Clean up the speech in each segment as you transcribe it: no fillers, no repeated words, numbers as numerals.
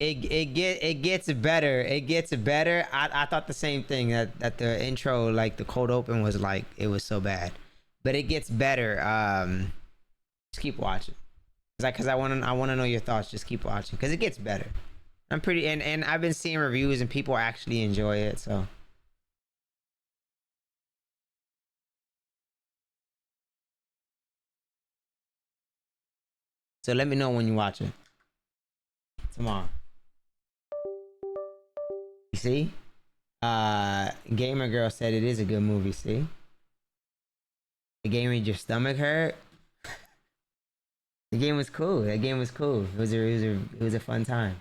it gets better. It gets better. I thought the same thing, that the intro, like the cold open, was like, it was so bad, but it gets better. Just keep watching. Cause I wanna know your thoughts. Just keep watching, cause it gets better. I'm pretty, and I've been seeing reviews and people actually enjoy it. So let me know when you watch it tomorrow. You see, Gamer Girl said it is a good movie. See, the game made your stomach hurt. The game was cool. That game was cool. It was a fun time.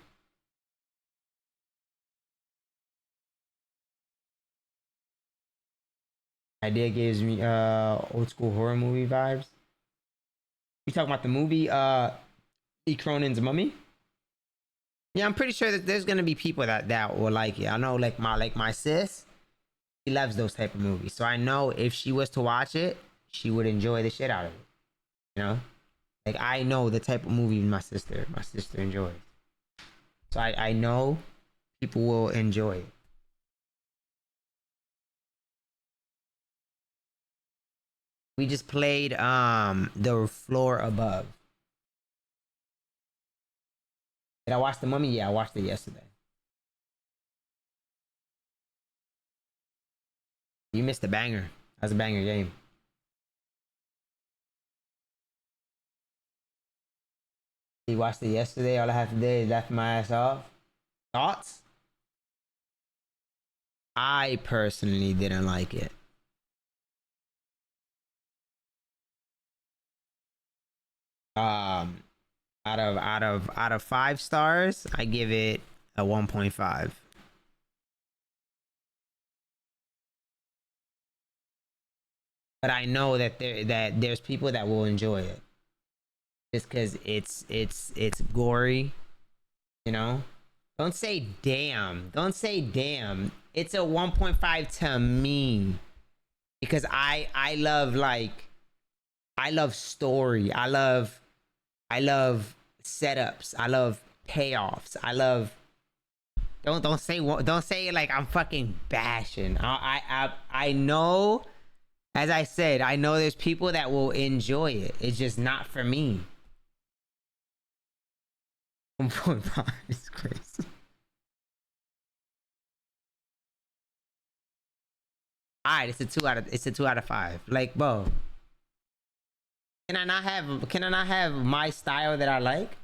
Idea gives me old school horror movie vibes. You talking about the movie E. Cronin's Mummy? Yeah, I'm pretty sure that there's gonna be people that will like it. I know, like my sis, she loves those type of movies. So I know if she was to watch it, she would enjoy the shit out of it. You know, like I know the type of movie my sister enjoys. So I know people will enjoy it. We just played the floor above. Did I watch the Mummy? Yeah, I watched it yesterday. You missed a banger. That's a banger game. You watched it yesterday. All I have to do is laugh my ass off. Thoughts? I personally didn't like it. Out of 5 stars, I give it a 1.5. But I know that there's people that will enjoy it. Just because it's gory, you know. Don't say damn. Don't say damn. It's a 1.5 to me, because I love, like, I love story. I love setups. I love payoffs. I love. Don't say like I'm fucking bashing. I know. As I said, I know there's people that will enjoy it. It's just not for me. 1.5 is crazy. Alright, it's a 2 out of 5. Like, bro. Can I not have my style that I like?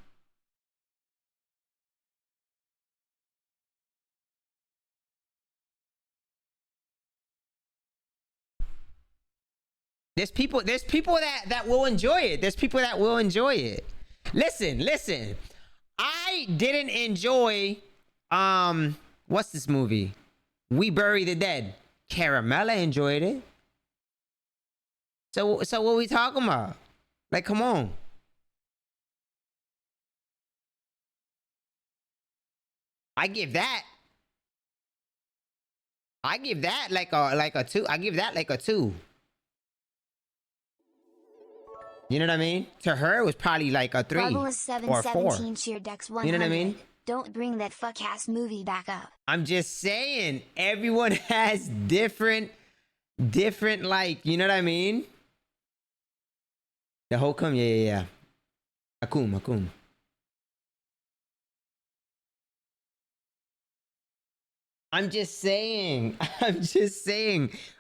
There's people that will enjoy it. There's people that will enjoy it. Listen. I didn't enjoy what's this movie? We Bury the Dead. Caramella enjoyed it. So what we talking about? Like, come on. I give that like a 2. I give that like a 2. You know what I mean? To her, it was probably like a 3 or a 4. You know what I mean? Don't bring that fuck-ass movie back up. I'm just saying, everyone has different, like, you know what I mean? The Hokum, yeah. Akum. I'm just saying,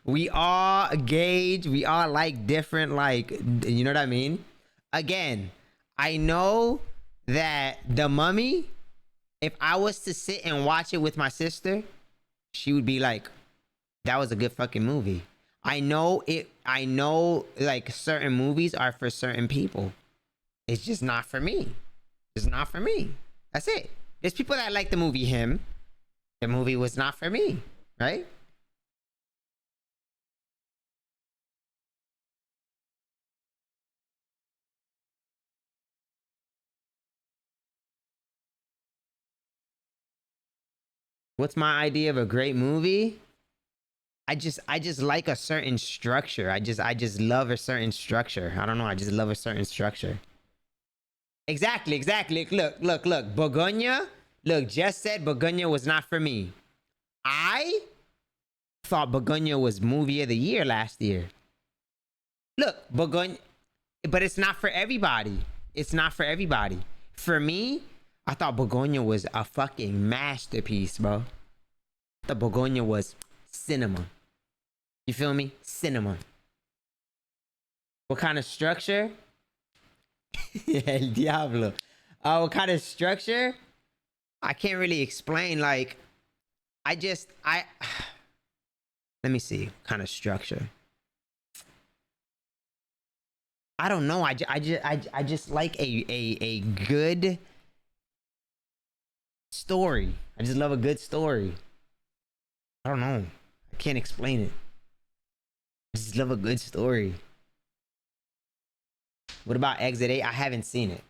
we all gauge, we all like different, like, you know what I mean? Again, I know that The Mummy, if I was to sit and watch it with my sister, she would be like, that was a good fucking movie. I know like certain movies are for certain people. It's just not for me. It's not for me. That's it. There's people that like the movie Him. The movie was not for me, right? What's my idea of a great movie? I just like a certain structure. I just love a certain structure. I don't know. I just love a certain structure. Exactly. Look. Begonia. Look, Jess said Begonia was not for me. I thought Begonia was movie of the year last year. Look, Begonia, but it's not for everybody. It's not for everybody. For me, I thought Begonia was a fucking masterpiece, bro. I thought Begonia was cinema. You feel me? Cinema. What kind of structure? El Diablo. What kind of structure? I can't really explain. Like, let me see. Kind of structure. I don't know. I just like a good story. I just love a good story. I don't know. I can't explain it. I just love a good story. What about Exit 8? I haven't seen it.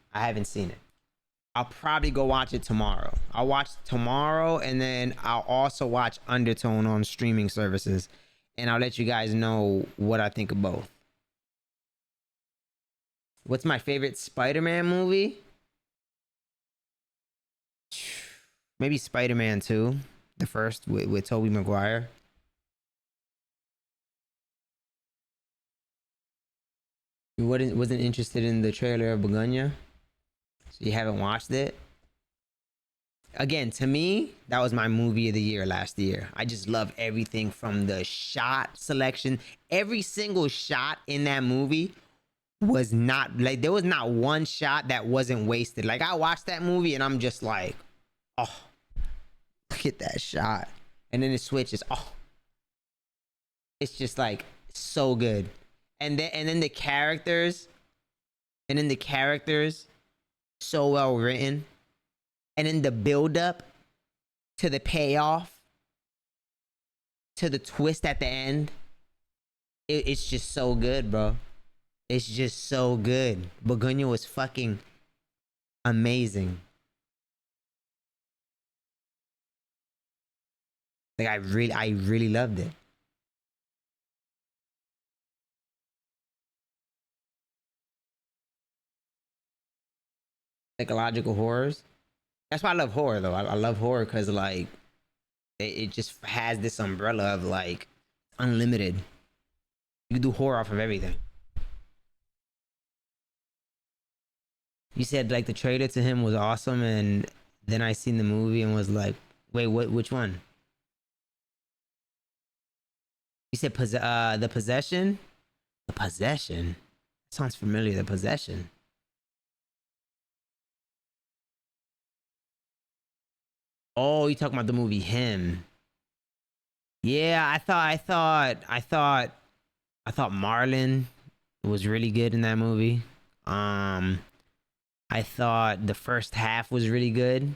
I'll probably go watch it tomorrow. I'll watch tomorrow, and then I'll also watch Undertone on streaming services. And I'll let you guys know what I think of both. What's my favorite Spider-Man movie? Maybe Spider-Man 2. The first with Tobey Maguire. You wasn't interested in the trailer of Begonia? So you haven't watched it? Again, to me, that was my movie of the year last year. I just love everything from the shot selection. Every single shot in that movie was not, like, there was not one shot that wasn't wasted. Like, I watched that movie and I'm just like, oh, look at that shot. And then it switches. Oh, it's just like so good. And then the characters, so well written. And then the build up to the payoff, to the twist at the end, it's just so good, bro. It's just so good. Begonia was fucking amazing. Like, I really loved it. Psychological horrors. That's why I love horror, though. I love horror because, like, it just has this umbrella of, like, unlimited. You can do horror off of everything. You said, like, the trailer to him was awesome, and then I seen the movie and was like, wait, which one? You said The Possession? The Possession? Sounds familiar, The Possession. Oh, you talking about the movie Him? Yeah, I thought Marlon was really good in that movie. I thought the first half was really good.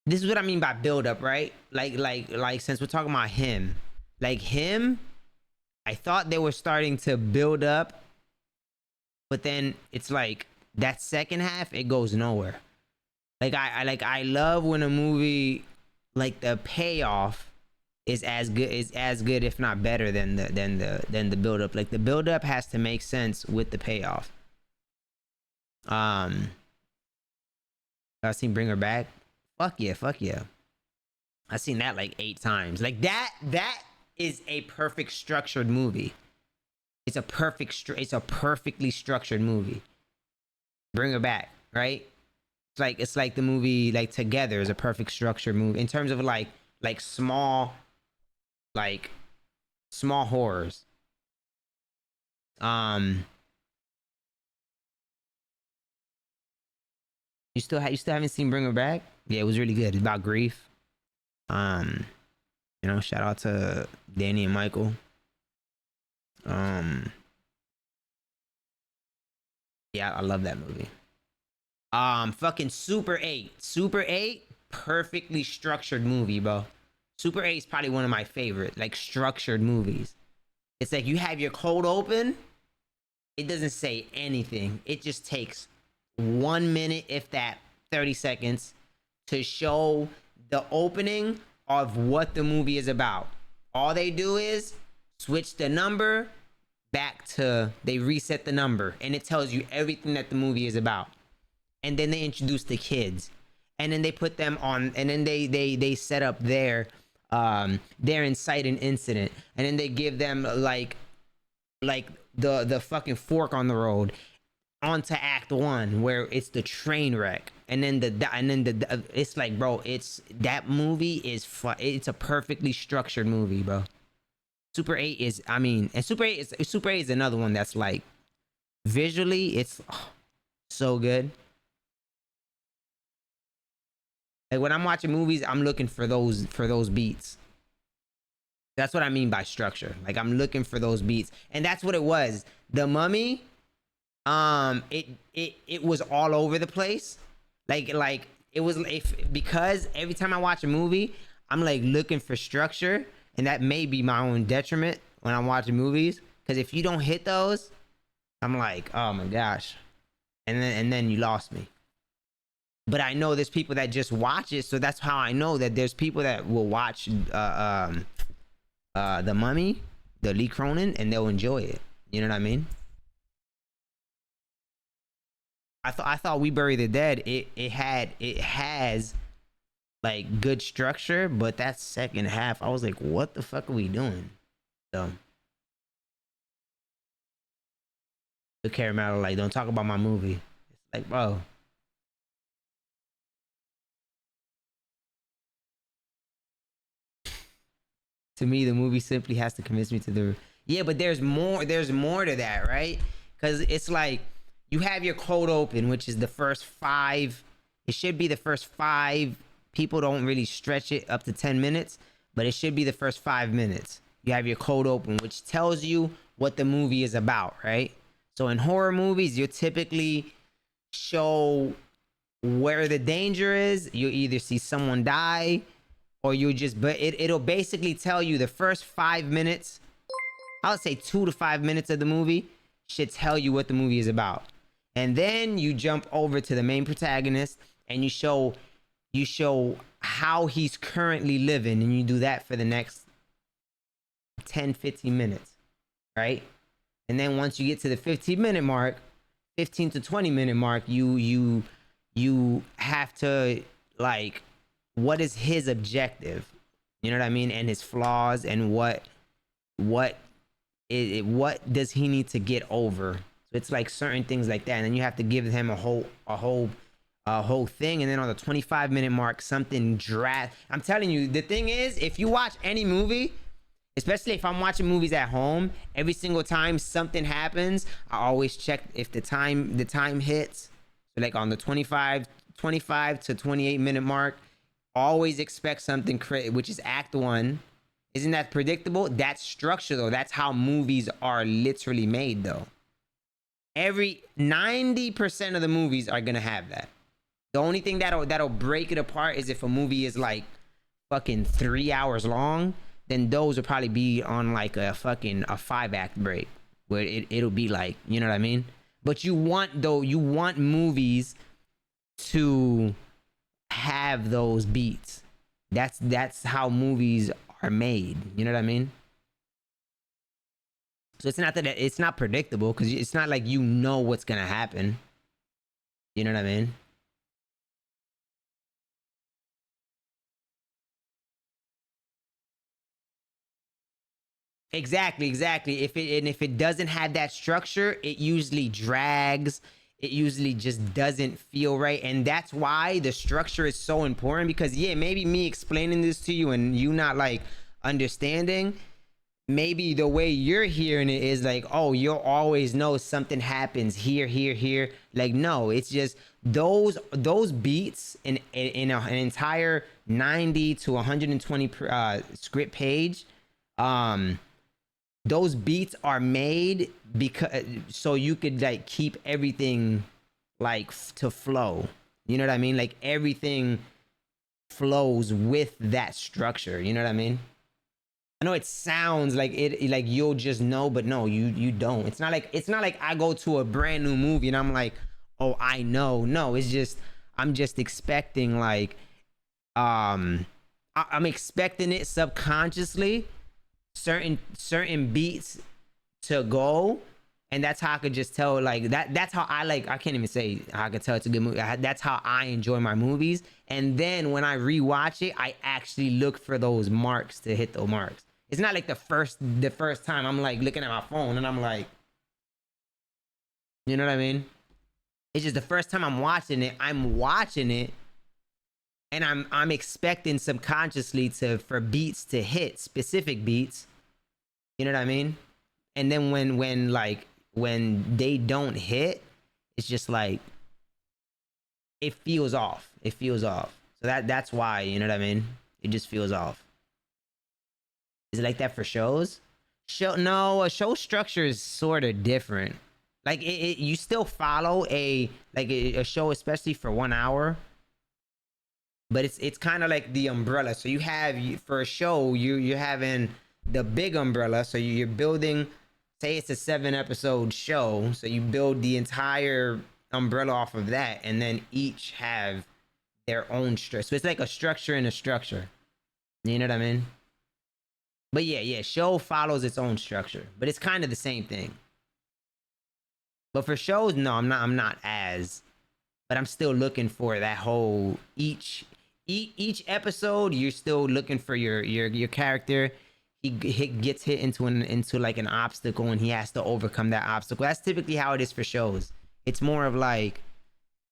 This is what I mean by build up, right? Like since we're talking about Him, like Him, I thought they were starting to build up, but then it's like that second half, it goes nowhere. I love when a movie, like, the payoff is as good if not better than the build up. Like, the build up has to make sense with the payoff. I've seen Bring Her Back. Fuck yeah. I've seen that like 8 times. Like, that is a perfect structured movie. It's a perfectly structured movie. Bring Her Back, right? It's like the movie, like, Together is a perfect structured movie in terms of like small horrors. You still haven't seen Bring Her Back? Yeah, it was really good. It's about grief. You know, shout out to Danny and Michael. Yeah, I love that movie. Fucking Super 8. Super 8, perfectly structured movie, bro. Super 8 is probably one of my favorite, like, structured movies. It's like you have your cold open. It doesn't say anything. It just takes 1 minute, if that, 30 seconds, to show the opening of what the movie is about. All they do is switch the number back to, they reset the number, and it tells you everything that the movie is about. And then they introduce the kids. and then they put them on, and then they set up their inciting incident, and then they give them like the fucking fork on the road onto act one where it's the train wreck, and then the it's like, bro, it's that movie is it's a perfectly structured movie, bro. Super 8 is, I mean, and Super 8 is another one that's like visually it's so good. Like when I'm watching movies, I'm looking for those beats. That's what I mean by structure. Like I'm looking for those beats, and that's what it was. The Mummy, it was all over the place. Like it was, because every time I watch a movie, I'm like looking for structure, and that may be my own detriment when I'm watching movies. Because if you don't hit those, I'm like, oh my gosh, and then you lost me. But I know there's people that just watch it, so that's how I know that there's people that will watch The Mummy, the Lee Cronin, and they'll enjoy it. You know what I mean? I thought We Bury the Dead, it has like good structure, but that second half, I was like, what the fuck are we doing? So the Caramel, like, don't talk about my movie. It's like, bro. To me, the movie simply has to convince me to the, yeah, but there's more to that, right? Because it's like you have your cold open, which is the first 5. It should be the first 5. People don't really stretch it up to 10 minutes, but it should be the first 5 minutes. You have your cold open, which tells you what the movie is about, right? So in horror movies, you typically show where the danger is. You either see someone die, or you just, but it'll basically tell you the first 5 minutes, I would say 2 to 5 minutes of the movie should tell you what the movie is about. And then you jump over to the main protagonist and you show how he's currently living, and you do that for the next 10-15 minutes, right? And then once you get to the 15-minute mark, 15 to 20-minute mark, you have to, like, what is his objective? You know what I mean? And his flaws, and what does he need to get over? So it's like certain things like that, and then you have to give him a whole thing. And then on the 25-minute mark, something I'm telling you, the thing is, if you watch any movie, especially if I'm watching movies at home, every single time something happens, I always check if the time hits. So like on the 25 to 28-minute mark, always expect something which is act 1. Isn't that predictable? That's structure, though. That's how movies are literally made, though. Every 90% of the movies are gonna have that. The only thing that'll break it apart is if a movie is like fucking 3 hours long, then those will probably be on like a 5-act break, where it'll be like, you know what I mean? But you want movies to have those beats. That's how movies are made. You know what I mean? So it's not that it's not predictable, because it's not like you know what's gonna happen. You know what I mean? Exactly. If it doesn't have that structure, it usually drags. It usually just doesn't feel right, and that's why the structure is so important. Because yeah, maybe me explaining this to you and you not like understanding, maybe the way you're hearing it is like, oh, you'll always know something happens here. Like, no, it's just those beats in an entire 90 to 120 script page. Those beats are made because so you could like keep everything like to flow. You know what I mean? Like everything flows with that structure. You know what I mean? I know it sounds like it, like you'll just know, but no, you don't. It's not like I go to a brand new movie and I'm like, oh, I know. No, it's just I'm just expecting like I'm expecting it subconsciously, certain beats to go, And that's how I could just tell, like, that's how I, like, I can't even say how I could tell it's a good movie. That's how I enjoy my movies. And then when I rewatch it, I actually look for those marks to hit those marks. It's not like the first time I'm like looking at my phone and I'm like, you know what I mean? It's just the first time I'm watching it and I'm expecting subconsciously for beats to hit, specific beats. You know what I mean? And then when they don't hit, it's just like it feels off. It feels off. So that's why, you know what I mean? It just feels off. Is it like that for shows? No, a show structure is sort of different. Like you still follow a show, especially for 1 hour, but it's kind of like the umbrella. So you have, for a show, you're having the big umbrella. So you're building, say it's a 7-episode show, so you build the entire umbrella off of that, and then each have their own structure. So it's like a structure in a structure. You know what I mean? But yeah, show follows its own structure, but it's kind of the same thing. But for shows, no, I'm not as, but I'm still looking for that whole each episode. You're still looking for your character. He gets hit into like an obstacle, and he has to overcome that obstacle. That's typically how it is for shows. It's more of like,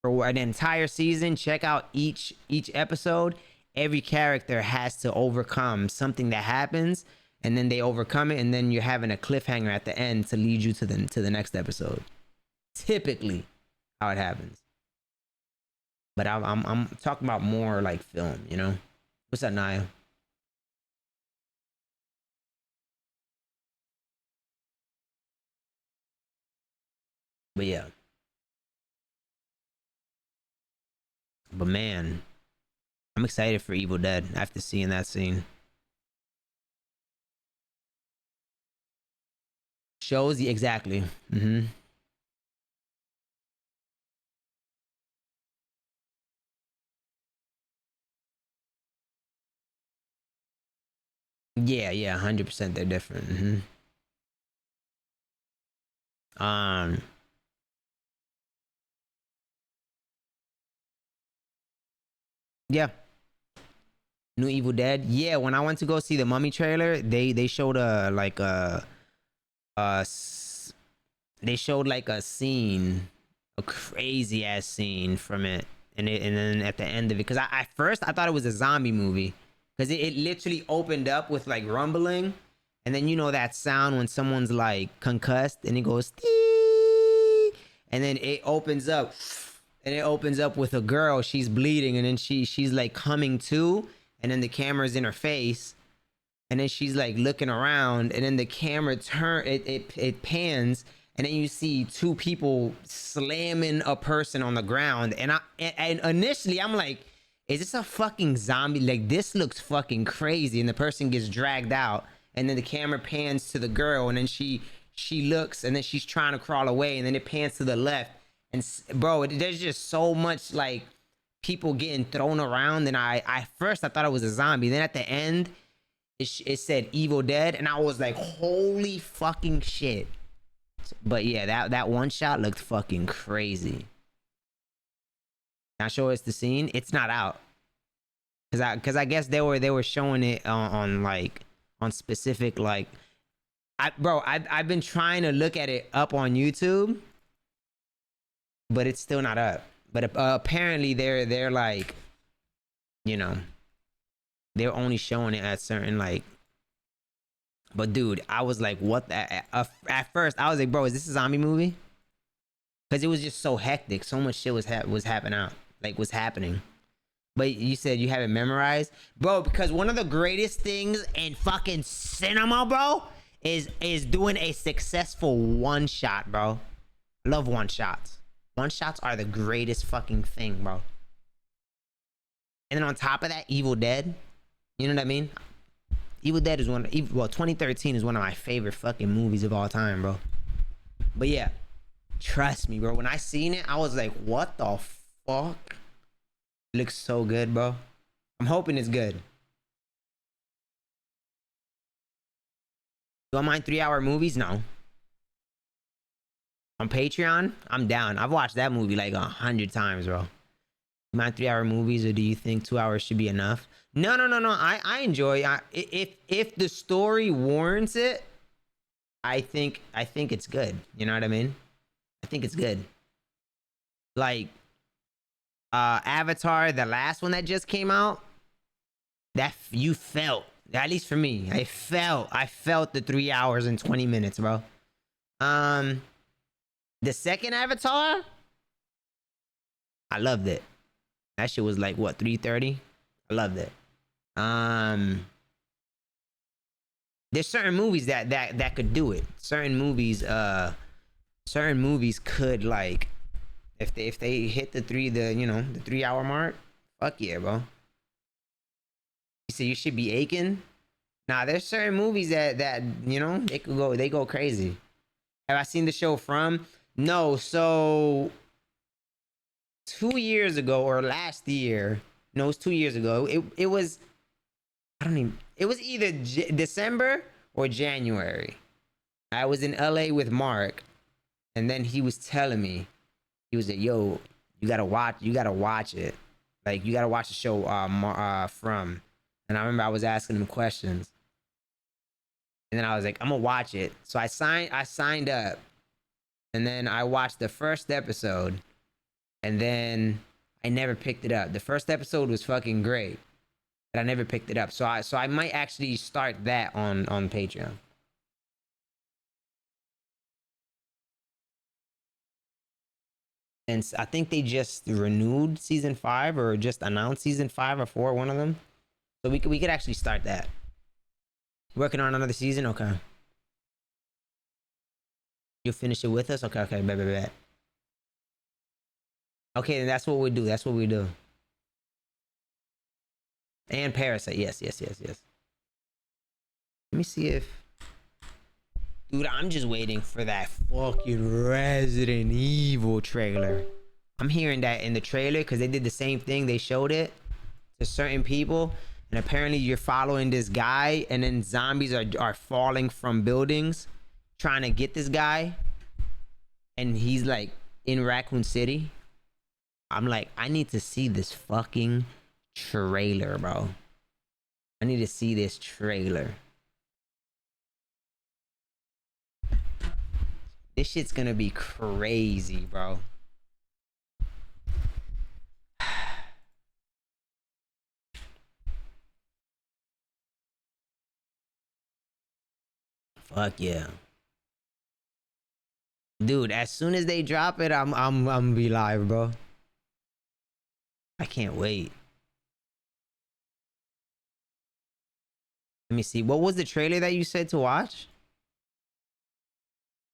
for an entire season, check out each episode. Every character has to overcome something that happens, and then they overcome it, and then you're having a cliffhanger at the end to lead you to the next episode. Typically how it happens. But I'm talking about more like film, you know? What's up, Naya? But yeah. But man, I'm excited for Evil Dead after seeing that scene. Shows, exactly. Mm-hmm. Yeah, 100% they're different. Yeah. New Evil Dead. Yeah, when I went to go see the Mummy trailer, they showed uh they showed like a scene, a crazy ass scene from it, and then at the end of it, because at first I thought it was a zombie movie, because it literally opened up with like rumbling, and then you know that sound when someone's like concussed and it goes Tee! And then it opens up, and it opens up with a girl, she's bleeding, and then she's like coming to, and then the camera's in her face, and then she's like looking around, and then the camera it pans, and then you see two people slamming a person on the ground, and initially I'm like, is this a fucking zombie? Like, this looks fucking crazy. And the person gets dragged out, and then the camera pans to the girl, and then she looks, and then she's trying to crawl away, and then it pans to the left, and bro, there's just so much like people getting thrown around, and I first I thought it was a zombie, then at the end it said Evil Dead, and I was like, holy fucking shit. But yeah, that one shot looked fucking crazy. Can I show us the scene? It's not out, cause I guess they were showing it on like on specific like, I've been trying to look at it up on YouTube, but it's still not up. But apparently they're like, you know, they're only showing it at certain like. But dude, I was like, what the? At first, I was like, bro, is this a zombie movie? Because it was just so hectic. So much shit was happening out, like was happening. But you said you have it memorized, bro. Because one of the greatest things in fucking cinema, bro, is doing a successful one shot, bro. Love one shots. One shots are the greatest fucking thing, bro. And then on top of that, Evil Dead. You know what I mean? Evil Dead is 2013 is one of my favorite fucking movies of all time, bro. But yeah, trust me, bro. When I seen it, I was like, what the fuck? It looks so good, bro. I'm hoping it's good. Do I mind 3-hour movies? No. On Patreon, I'm down. I've watched that movie like 100 times, bro. My 3-hour movies, or do you think 2 hours should be enough? No, no, no, no. I enjoy. If the story warrants it, I think it's good. You know what I mean? I think it's good. Like Avatar, the last one that just came out, that you felt, at least for me, I felt the 3 hours and 20 minutes, bro. The second Avatar, I loved it. That shit was like what, 3:30? I loved it. There's certain movies that could do it. Certain movies could, like, if they hit the 3-hour mark, fuck yeah, bro. You say you should be aching. Nah, there's certain movies that they go crazy. Have I seen the show From? No. So 2 years ago or last year, no, it was 2 years ago. It was, I don't even. It was either December or January. I was in LA with Mark, and then he was telling me, he was like, "Yo, you gotta watch it. Like, you gotta watch the show From." And I remember I was asking him questions, and then I was like, "I'm gonna watch it." So I signed up, and then I watched the first episode, and then I never picked it up. The first episode was fucking great, but I never picked it up. So I might actually start that on Patreon. And I think they just renewed season 5, or just announced season 5 or 4, one of them. So we could actually start that. Working on another season, okay. You'll finish it with us, okay, bet. Okay, then that's what we do. That's what we do. And Parasite, yes. Let me see if, dude, I'm just waiting for that fucking Resident Evil trailer. I'm hearing that in the trailer because they did the same thing. They showed it to certain people, and apparently you're following this guy, and then zombies are falling from buildings trying to get this guy, and he's like in Raccoon City. I'm like, I need to see this fucking trailer, bro. I need to see this trailer. This shit's gonna be crazy, bro. Fuck yeah. Dude, as soon as they drop it, I'm gonna be live, bro. I can't wait. Let me see. What was the trailer that you said to watch?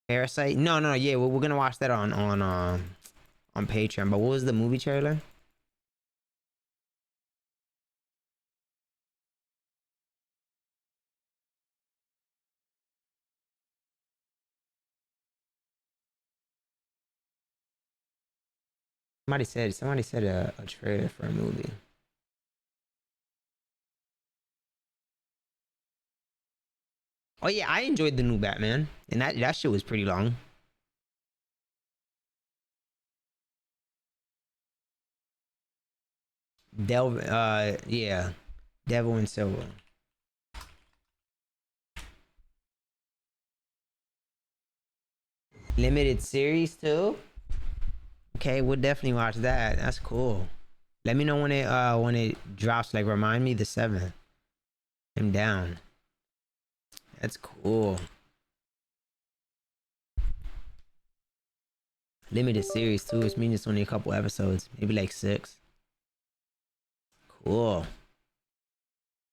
Parasite? No, yeah, we're gonna watch that on Patreon. But what was the movie trailer? Somebody said a trailer for a movie. Oh yeah, I enjoyed the new Batman, and that shit was pretty long. Yeah, Devil and Silver. Limited series too. Okay, we'll definitely watch that. That's cool. Let me know when it drops. Like, remind me the 7th. I'm down. That's cool. Limited series too. It's mean it's only a couple episodes, maybe like 6. Cool. All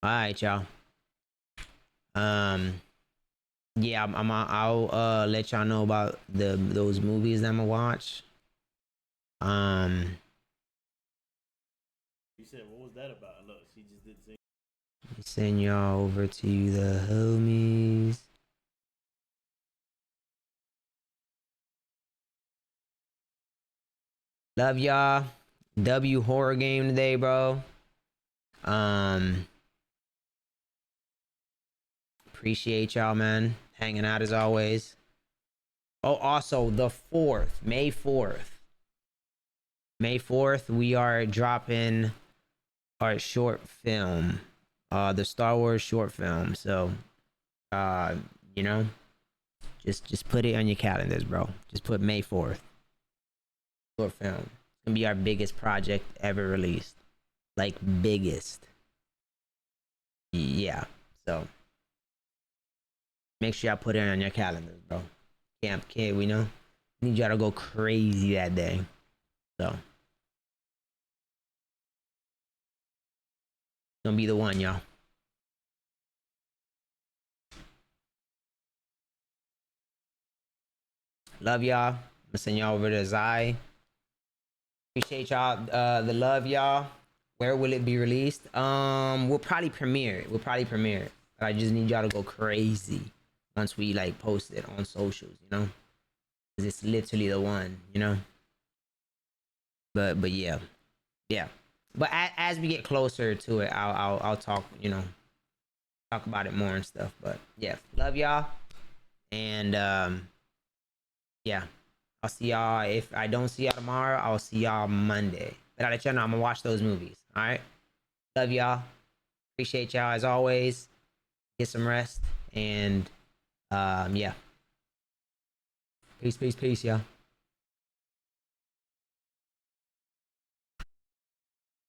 right, y'all. Yeah, I'll let y'all know about those movies that I'm gonna watch. You said, what was that about? Look, she just did say. Send y'all over to the homies. Love y'all. W horror game today, bro. Appreciate y'all, man. Hanging out as always. Oh, also the 4th, May 4th. May 4th, we are dropping our short film. The Star Wars short film. So you know, just put it on your calendars, bro. Just put May 4th. Short film. It's gonna be our biggest project ever released. Like biggest. Yeah. So make sure y'all put it on your calendars, bro. Camp Kid, we know. Need y'all to go crazy that day. So gonna be the one, y'all. Love y'all. I'm gonna send y'all over to Zai. Appreciate y'all. The love, y'all. Where will it be released? We'll probably premiere it. I just need y'all to go crazy once we like post it on socials, you know? Cause it's literally the one, you know? But yeah. Yeah. But as we get closer to it, I'll talk, you know, talk about it more and stuff. But yeah, love y'all. And yeah. I'll see y'all. If I don't see y'all tomorrow, I'll see y'all Monday. But I'll let y'all know I'm gonna watch those movies. All right. Love y'all. Appreciate y'all as always. Get some rest. And yeah. Peace, y'all.